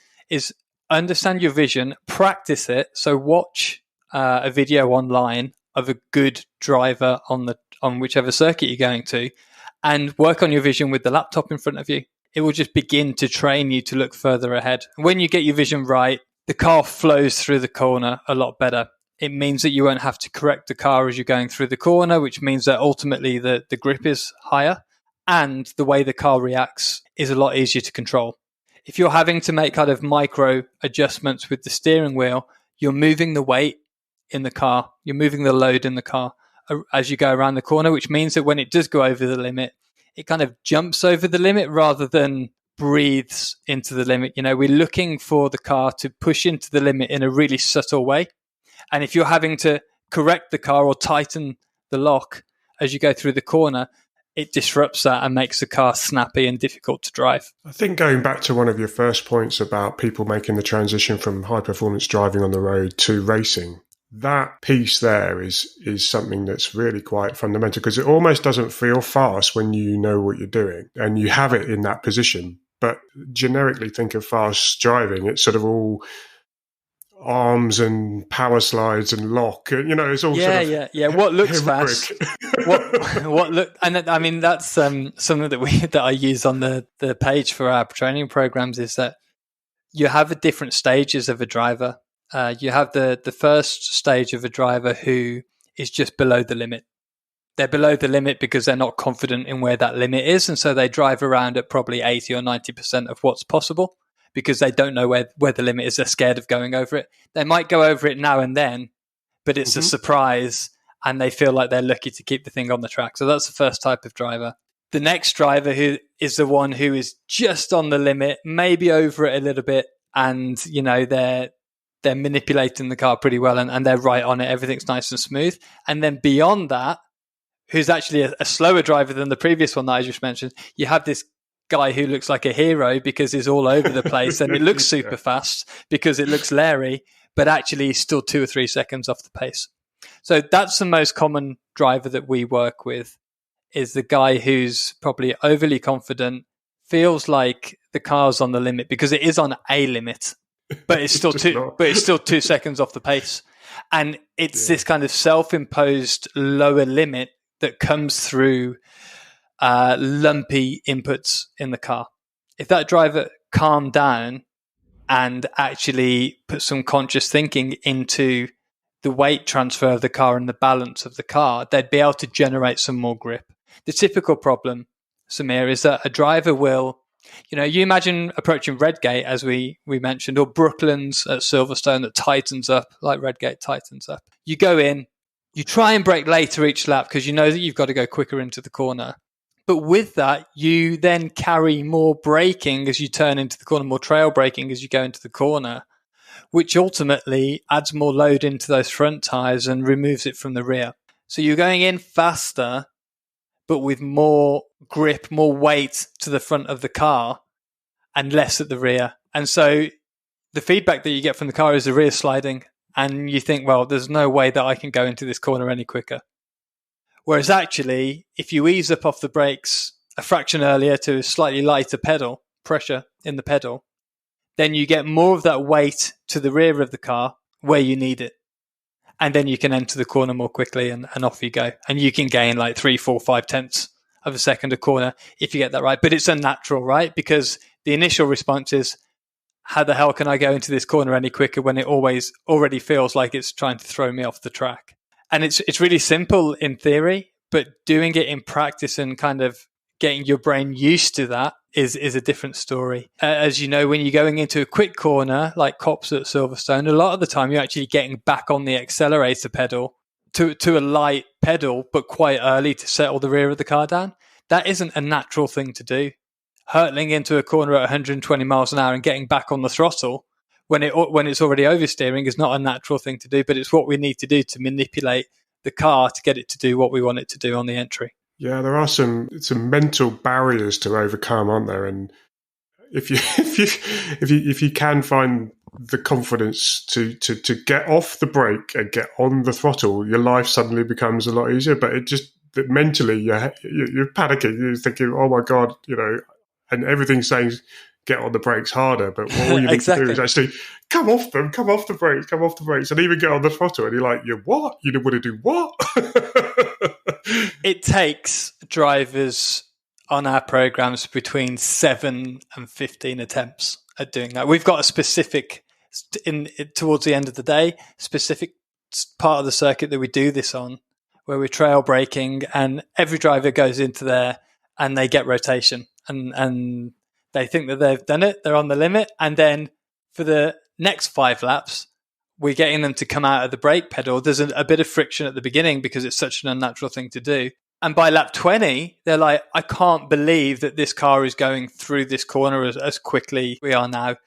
understand your vision, practice it. So watch a video online of a good driver on whichever circuit you're going to, and work on your vision with the laptop in front of you. It will just begin to train you to look further ahead. When you get your vision right, the car flows through the corner a lot better. It means that you won't have to correct the car as you're going through the corner, which means that ultimately the grip is higher and the way the car reacts is a lot easier to control. If you're having to make kind of micro adjustments with the steering wheel, you're moving the weight in the car, you're moving the load in the car as you go around the corner, which means that when it does go over the limit, it kind of jumps over the limit rather than breathes into the limit. You know, we're looking for the car to push into the limit in a really subtle way. And if you're having to correct the car or tighten the lock as you go through the corner, it disrupts that and makes the car snappy and difficult to drive. I think going back to one of your first points about people making the transition from high performance driving on the road to racing, that piece there is something that's really quite fundamental, because it almost doesn't feel fast when you know what you're doing and you have it in that position. But generically think of fast driving, it's sort of all arms and power slides and lock, it's all what looks fast, what look, and I mean that's something that I use on the page for our training programs, is that you have different stages of a driver. You have the first stage of a driver who is just below the limit. They're below the limit because they're not confident in where that limit is, and so they drive around at probably 80 or 90% of what's possible, because they don't know where the limit is. They're scared of going over it. They might go over it now and then, but it's a surprise, and they feel like they're lucky to keep the thing on the track. So that's the first type of driver. The next driver who is the one who is just on the limit, maybe over it a little bit, and they're manipulating the car pretty well, and they're right on it. Everything's nice and smooth. And then beyond that, who's actually a slower driver than the previous one that I just mentioned, you have this guy who looks like a hero because he's all over the place and it looks super fast because it looks Larry, but actually he's still 2 or 3 seconds off the pace. So that's the most common driver that we work with, is the guy who's probably overly confident, feels like the car's on the limit because it is on a limit, but it's still 2 seconds off the pace. And it's this kind of self-imposed lower limit that comes through lumpy inputs in the car. If that driver calmed down and actually put some conscious thinking into the weight transfer of the car and the balance of the car, they'd be able to generate some more grip. The typical problem, Samir, is that a driver will, you imagine approaching Redgate, as we mentioned, or Brooklands at Silverstone that tightens up, like Redgate tightens up. You go in, you try and brake later each lap because you know that you've got to go quicker into the corner. But with that, you then carry more braking as you turn into the corner, more trail braking as you go into the corner, which ultimately adds more load into those front tyres and removes it from the rear. So you're going in faster, but with more grip, more weight to the front of the car and less at the rear. And so the feedback that you get from the car is the rear sliding, and you think, well, there's no way that I can go into this corner any quicker. Whereas actually, if you ease up off the brakes a fraction earlier to a slightly lighter pedal, pressure in the pedal, then you get more of that weight to the rear of the car where you need it. And then you can enter the corner more quickly and off you go. And you can gain like 3, 4, 5 tenths of a second a corner if you get that right. But it's unnatural, right? Because the initial response is, how the hell can I go into this corner any quicker when it already feels like it's trying to throw me off the track? And it's really simple in theory, but doing it in practice and kind of getting your brain used to that is a different story. As you know, when you're going into a quick corner, like Cops at Silverstone, a lot of the time you're actually getting back on the accelerator pedal to a light pedal, but quite early to settle the rear of the car down. That isn't a natural thing to do. Hurtling into a corner at 120 miles an hour and getting back on the throttle when it's already oversteering is not a natural thing to do, but it's what we need to do to manipulate the car to get it to do what we want it to do on the entry. Yeah, there are some mental barriers to overcome, aren't there? And if you can find the confidence to get off the brake and get on the throttle, your life suddenly becomes a lot easier. But it just that mentally you're panicking. You're thinking, oh my God, and everything's saying get on the brakes harder, but all you need to do is actually come off the brakes, and even get on the throttle. And you're like, you what? You don't want to do what? It takes drivers on our programs between 7 and 15 attempts at doing that. We've got a specific, towards the end of the day, specific part of the circuit that we do this on, where we're trail braking, and every driver goes into there and they get rotation, and they think that they've done it, they're on the limit, and then for the next 5 laps, we're getting them to come out of the brake pedal. There's a bit of friction at the beginning because it's such an unnatural thing to do. And by lap 20, they're like, I can't believe that this car is going through this corner as quickly we are now.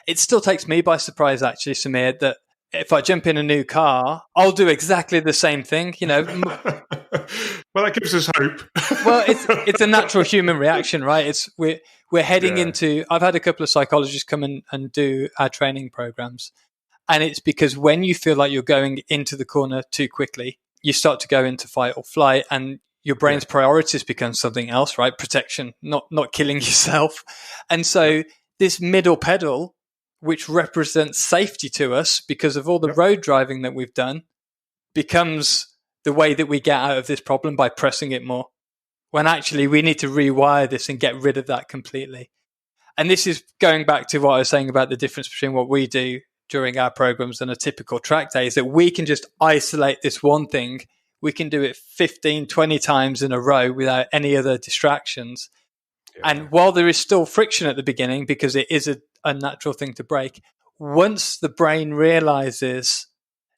It still takes me by surprise, actually, Samir, that if I jump in a new car, I'll do exactly the same thing. Well, that gives us hope. Well, it's a natural human reaction, right? We're heading into. I've had a couple of psychologists come in and do our training programs, and it's because when you feel like you're going into the corner too quickly, you start to go into fight or flight, and your brain's priorities become something else, right? Protection, not killing yourself. And so this middle pedal, which represents safety to us because of all the road driving that we've done, becomes the way that we get out of this problem by pressing it more. When actually we need to rewire this and get rid of that completely. And this is going back to what I was saying about the difference between what we do during our programs and a typical track day, is that we can just isolate this one thing. We can do it 15, 20 times in a row without any other distractions. Yeah. And while there is still friction at the beginning, because it is a unnatural thing to break, once the brain realizes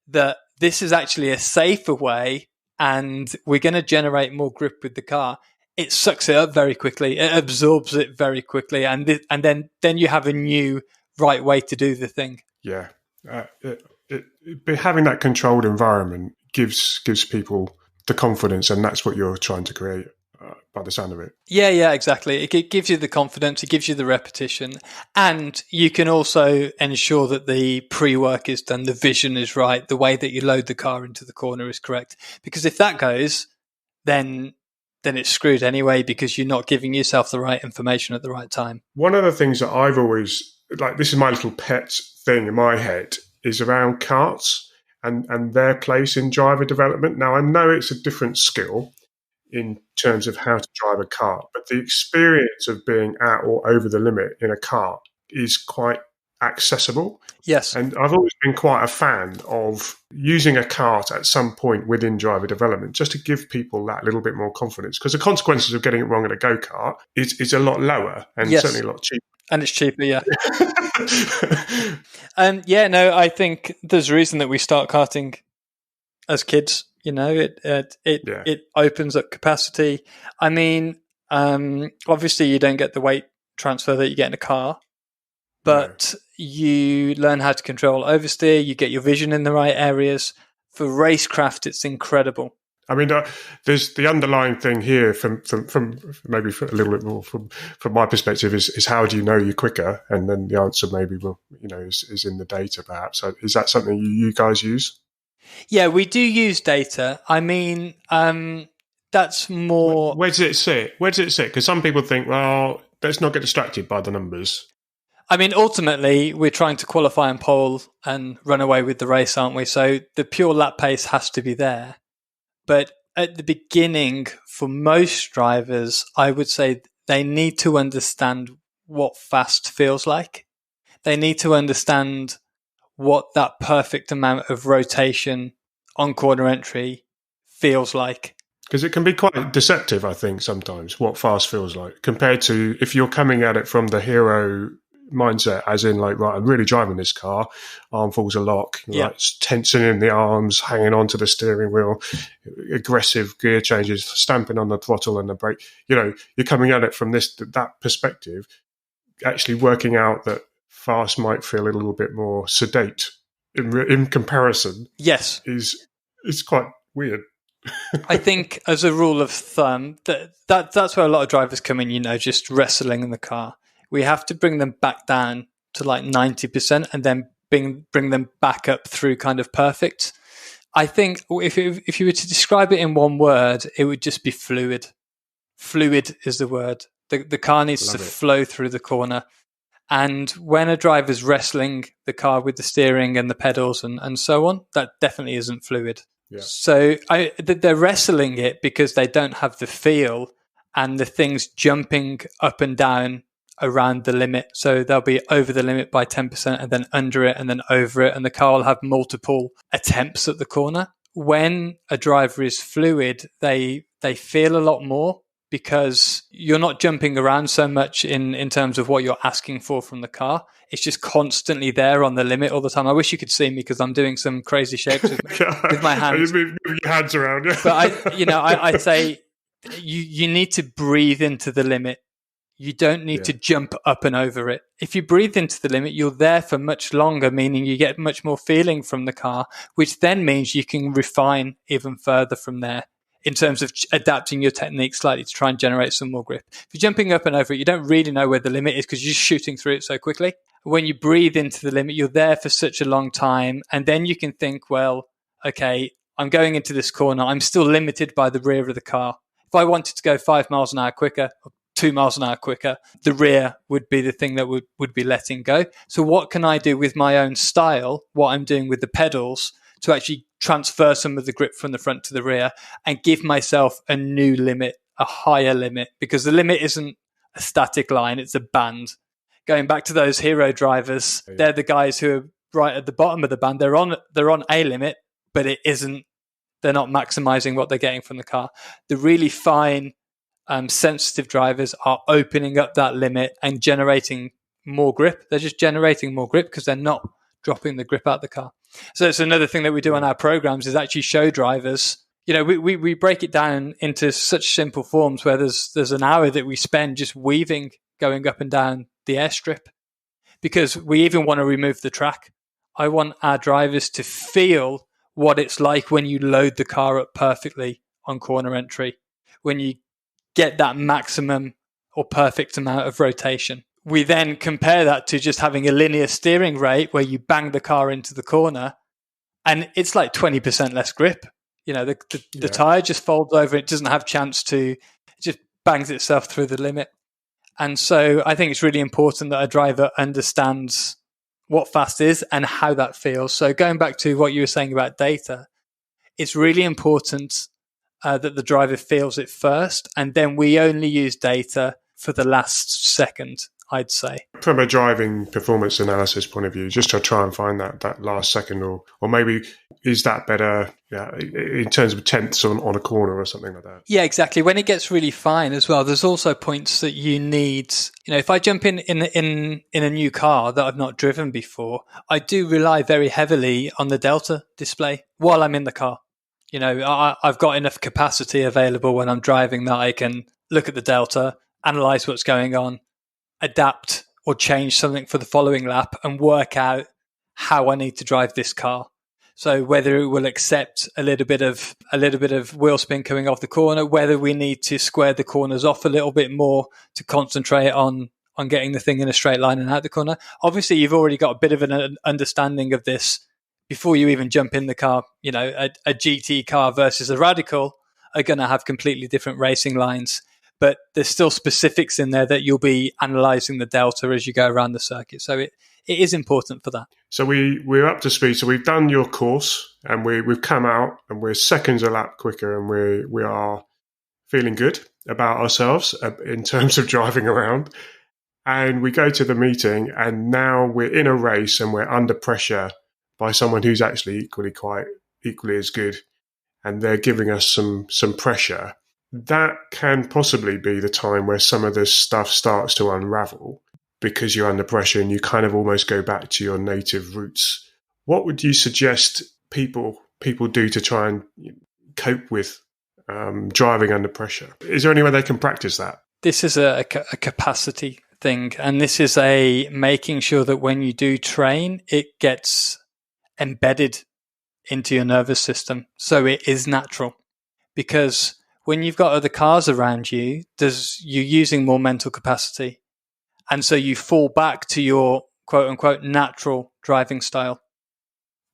that this is actually a safer way and we're going to generate more grip with the car, it sucks it up very quickly. It absorbs it very quickly. And then you have a new right way to do the thing. Yeah. Having that controlled environment gives people the confidence, and that's what you're trying to create by the sound of it. Yeah, exactly. It gives you the confidence, it gives you the repetition, and you can also ensure that the pre-work is done, the vision is right, the way that you load the car into the corner is correct. Because if that goes, then it's screwed anyway, because you're not giving yourself the right information at the right time. One of the things that I've always, this is my little pet thing in my head, is around karts and their place in driver development. Now, I know it's a different skill in terms of how to drive a kart, but the experience of being at or over the limit in a kart is quite accessible. Yes. And I've always been quite a fan of using a kart at some point within driver development, just to give people that little bit more confidence, because the consequences of getting it wrong in a go-kart is a lot lower and certainly a lot cheaper. And it's cheaper, yeah. I think there's a reason that we start karting as kids. It opens up capacity. I mean, obviously you don't get the weight transfer that you get in a car, but you learn how to control oversteer. You get your vision in the right areas. For racecraft, it's incredible. I mean, there's the underlying thing here from maybe a little bit more from my perspective is how do you know you're quicker? And then the answer maybe is in the data perhaps. So is that something you guys use? Yeah, we do use data. I mean, that's more. Where does it sit? Because some people think, well, let's not get distracted by the numbers. I mean, ultimately, we're trying to qualify and pole and run away with the race, aren't we? So the pure lap pace has to be there. But at the beginning, for most drivers, I would say they need to understand what fast feels like. They need to understand what that perfect amount of rotation on corner entry feels like. Because it can be quite deceptive, I think, sometimes, what fast feels like, compared to if you're coming at it from the hero mindset, as in right, I'm really driving this car, arm falls a lock, right, tensing in the arms, hanging onto the steering wheel, aggressive gear changes, stamping on the throttle and the brake. You're coming at it from that perspective, actually working out that fast might feel a little bit more sedate in comparison. Yes, is quite weird. I think as a rule of thumb, that's where a lot of drivers come in, just wrestling in the car. We have to bring them back down to like 90% and then bring them back up through kind of perfect. I think if you were to describe it in one word, it would just be fluid. Fluid is the word. The car needs to flow through the corner. And when a driver's wrestling the car with the steering and the pedals and so on, that definitely isn't fluid. Yeah. So they're wrestling it because they don't have the feel and the things jumping up and down around the limit. So they'll be over the limit by 10% and then under it and then over it. And the car will have multiple attempts at the corner. When a driver is fluid, they feel a lot more because you're not jumping around so much in terms of what you're asking for from the car. It's just constantly there on the limit all the time. I wish you could see me because I'm doing some crazy shapes with my hands. Moving your hands around. But I say you need to breathe into the limit You don't need to jump up and over it. If you breathe into the limit, you're there for much longer, meaning you get much more feeling from the car, which then means you can refine even further from there in terms of adapting your technique slightly to try and generate some more grip. If you're jumping up and over it, you don't really know where the limit is because you're just shooting through it so quickly. When you breathe into the limit, you're there for such a long time. And then you can think, well, okay, I'm going into this corner. I'm still limited by the rear of the car. If I wanted to go 5 miles an hour quicker, 2 miles an hour quicker, the rear would be the thing that would be letting go. So what can I do with my own style, what I'm doing with the pedals, to actually transfer some of the grip from the front to the rear and give myself a new limit, a higher limit? Because the limit isn't a static line, it's a band. Going back to those hero drivers, they're the guys who are right at the bottom of the band. They're on a limit, but it isn't, they're not maximizing what they're getting from the car. The really fine, sensitive drivers are opening up that limit and generating more grip. They're just generating more grip because they're not dropping the grip out of the car. So it's another thing that we do on our programs is actually show drivers. You know, we break it down into such simple forms where there's an hour that we spend just weaving, going up and down the airstrip, because we even want to remove the track. I want our drivers to feel what it's like when you load the car up perfectly on corner entry, when you get that maximum or perfect amount of rotation. We then compare that to just having a linear steering rate where you bang the car into the corner and it's like 20% less grip. You know, the tire just folds over. It doesn't have chance to, it just bangs itself through the limit. And so I think it's really important that a driver understands what fast is and how that feels. So going back to what you were saying about data, it's really important that the driver feels it first, and then we only use data for the last second, I'd say. From a driving performance analysis point of view, just to try and find that last second, or maybe is that better in terms of tenths on a corner or something like that? Yeah, exactly. When it gets really fine as well, there's also points that you need. You know, if I jump in a new car that I've not driven before, I do rely very heavily on the Delta display while I'm in the car. You know, I've got enough capacity available when I'm driving that I can look at the Delta, analyze what's going on, adapt or change something for the following lap, and work out how I need to drive this car. So whether it will accept a little bit of wheel spin coming off the corner, whether we need to square the corners off a little bit more to concentrate on getting the thing in a straight line and out the corner. Obviously, you've already got a bit of an understanding of this before you even jump in the car. You know, a GT car versus a Radical are going to have completely different racing lines, but there's still specifics in there that you'll be analysing the Delta as you go around the circuit. So it is important for that. So we're up to speed. So we've done your course and we've come out and we're seconds a lap quicker, and we are feeling good about ourselves in terms of driving around. And we go to the meeting, and now we're in a race and we're under pressure by someone who's actually equally as good, and they're giving us some pressure. That can possibly be the time where some of this stuff starts to unravel, because you're under pressure and you kind of almost go back to your native roots. What would you suggest people do to try and cope with driving under pressure? Is there any way they can practice that? This is a capacity thing, and this is a making sure that when you do train, it gets embedded into your nervous system, so it is natural. Because when you've got other cars around you, you're using more mental capacity, and so you fall back to your quote unquote natural driving style.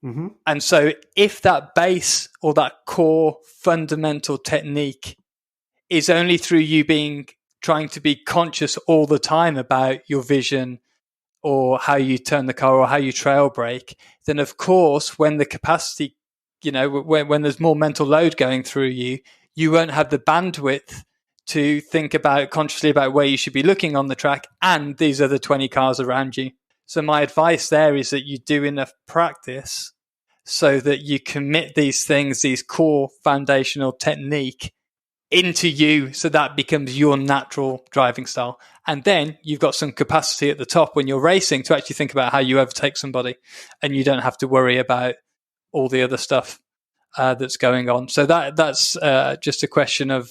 Mm-hmm. And so if that base or that core fundamental technique is only through you trying to be conscious all the time about your vision or how you turn the car or how you trail brake, then of course, when the capacity, you know, when there's more mental load going through you, you won't have the bandwidth to think consciously about where you should be looking on the track and these other 20 cars around you. So my advice there is that you do enough practice so that you commit these things, these core foundational technique into you, so that becomes your natural driving style. And then you've got some capacity at the top when you're racing to actually think about how you overtake somebody, and you don't have to worry about all the other stuff that's going on. So that's just a question of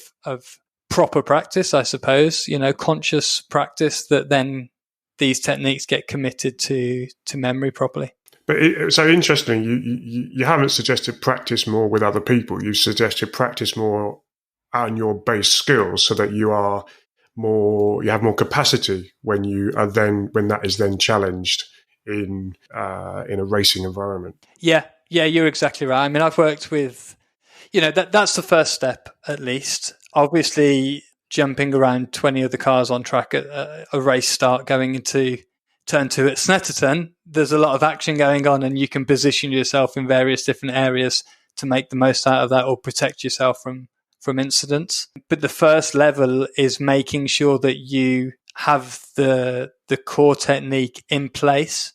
proper practice, I suppose, conscious practice, that then these techniques get committed to memory properly. But so interesting, you haven't suggested practice more with other people. You've suggested practice more on your base skills, so that you have more capacity when that is then challenged in a racing environment. Yeah, you're exactly right. I mean, I've worked with, that's the first step, at least. Obviously, jumping around 20 other cars on track at a race start, going into turn 2 at Snetterton, there's a lot of action going on, and you can position yourself in various different areas to make the most out of that or protect yourself from incidents. But the first level is making sure that you have the core technique in place,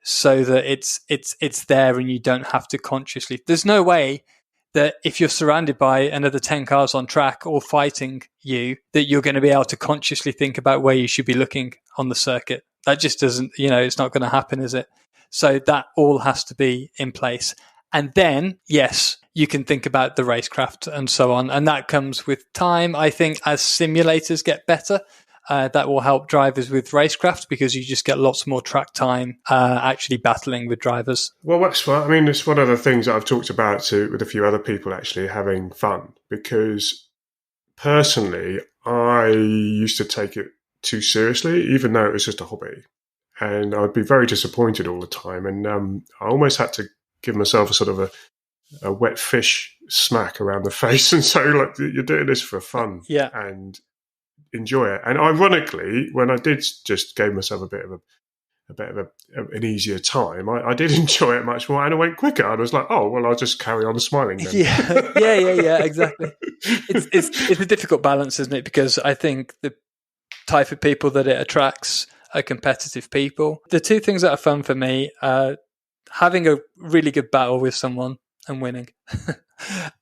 so that it's there and you don't have to consciously. There's no way that if you're surrounded by another 10 cars on track all fighting you, that you're going to be able to consciously think about where you should be looking on the circuit. That just doesn't, it's not going to happen, is it? So that all has to be in place. And then, yes, you can think about the racecraft and so on. And that comes with time. I think as simulators get better, that will help drivers with racecraft, because you just get lots more track time actually battling with drivers. Well, that's fun. I mean, it's one of the things that I've talked about with a few other people, actually, having fun. Because personally, I used to take it too seriously, even though it was just a hobby. And I'd be very disappointed all the time. And I almost had to give myself a sort of a wet fish smack around the face and say, look, you're doing this for fun. Yeah. And enjoy it. And ironically, when I did just gave myself a bit of an easier time, I did enjoy it much more, and it went quicker. I was like, oh well, I'll just carry on smiling then. Yeah, exactly. It's a difficult balance, isn't it? Because I think the type of people that it attracts are competitive people. The two things that are fun for me are having a really good battle with someone and winning,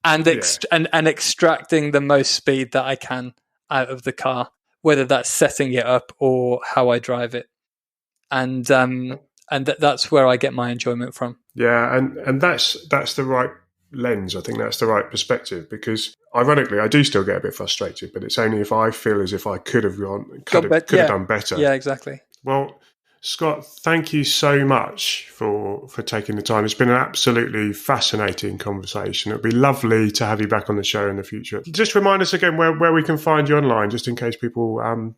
and extracting the most speed that I can out of the car, whether that's setting it up or how I drive it. And that's where I get my enjoyment from. Yeah, and that's the right lens. I think that's the right perspective, because ironically, I do still get a bit frustrated, but it's only if I feel as if I could have done better. Yeah, exactly. Well, Scott, thank you so much for taking the time. It's been an absolutely fascinating conversation. It'd be lovely to have you back on the show in the future. Just remind us again where we can find you online, just in case people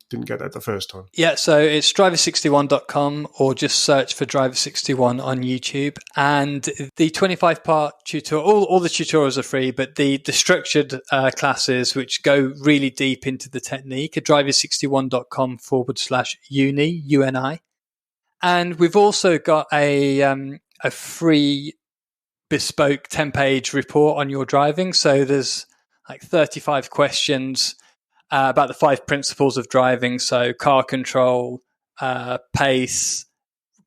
didn't get that the first time. Yeah, so it's driver61.com, or just search for Driver61 on YouTube. And the 25-part tutorial, all the tutorials are free, but the structured classes, which go really deep into the technique, are driver61.com/uni, UNI. And we've also got a free bespoke 10-page report on your driving. So there's like 35 questions about the 5 principles of driving. So car control, pace,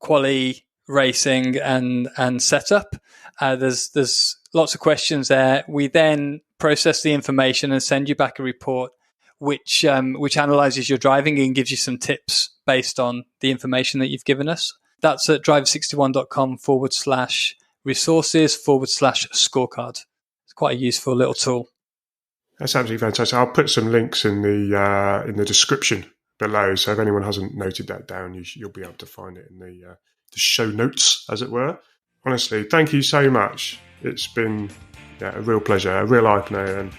quali, racing, and setup. There's lots of questions there. We then process the information and send you back a report which analyzes your driving and gives you some tips based on the information that you've given us. That's at driver61.com/resources/scorecard. It's quite a useful little tool. That's absolutely fantastic. I'll put some links in the description below, so if anyone hasn't noted that down, you'll be able to find it in the show notes, as it were. Honestly, thank you so much. It's been a real pleasure, a real eye-opener, and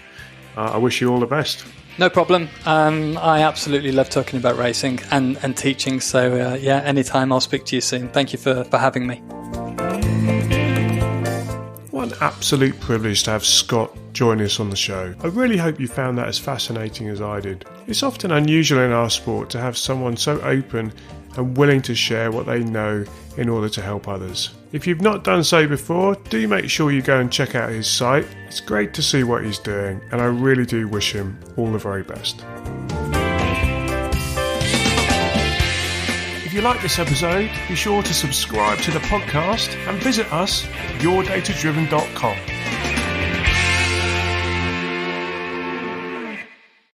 I wish you all the best. No problem. I absolutely love talking about racing and teaching. So anytime. I'll speak to you soon. Thank you for having me. What an absolute privilege to have Scott join us on the show. I really hope you found that as fascinating as I did. It's often unusual in our sport to have someone so open and willing to share what they know in order to help others. If you've not done so before, do make sure you go and check out his site. It's great to see what he's doing, and I really do wish him all the very best. If you like this episode, be sure to subscribe to the podcast and visit us at yourdatadriven.com.